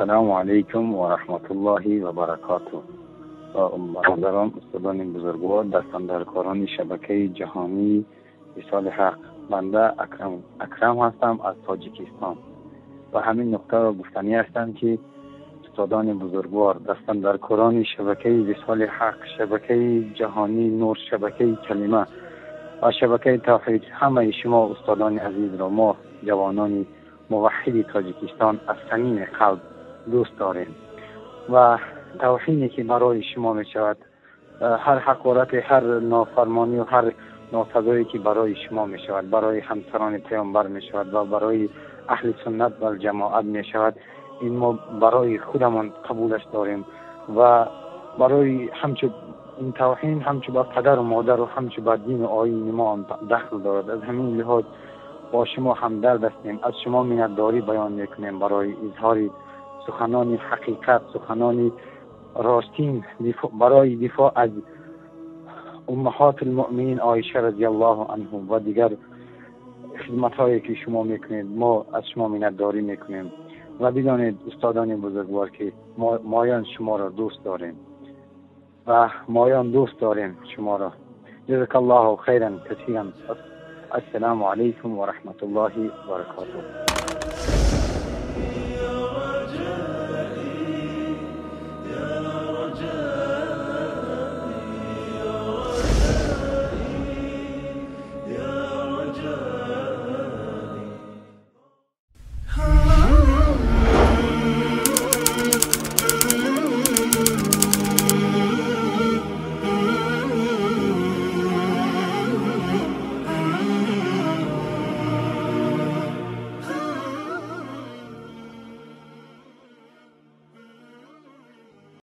السلام علیکم و رحمت الله و برکاته. برادران، استادان بزرگوار، دستاندرکاران شبکه جهانی وصال حق، بنده اکرم هستم از تاجیکستان و همین نکته را گفتنی هستم که استادان بزرگوار، دستاندرکاران شبکه وصال حق، شبکه جهانی نور، شبکه کلمه و شبکه توحید، همه شما استادان عزیز را ما جوانان موحد تاجیکستان از صمیم قلب دوست داریم و توهینی که برای شما می شود، هر حقارت، هر نافرمانی و هر ناسزایی که برای شما می شود، برای همسران پیامبر می شود و برای اهل سنت و جماعت می شود، این ما برای خودمان قبولش داریم و برای همچون این توهین همچون با پدر و مادر و همچون با دین و آیین ما دخل دارد. از همین لحاظ با شما همدرد هستیم، از شما منتداری بیان میکنیم برای اظهار سخنان حقیقت، سخنان راستین، برای دفاع از امهات المؤمنین عایشه رضی الله عنها و دیگر خدمت هایی که شما میکنید. ما از شما منتداری میکنیم و بدانید استادان بزرگوار که مایان شما را دوست داریم و مایان دوست داریم شما را. جزاک الله خیرا کثیرا. السلام علیکم و رحمت الله و برکاته.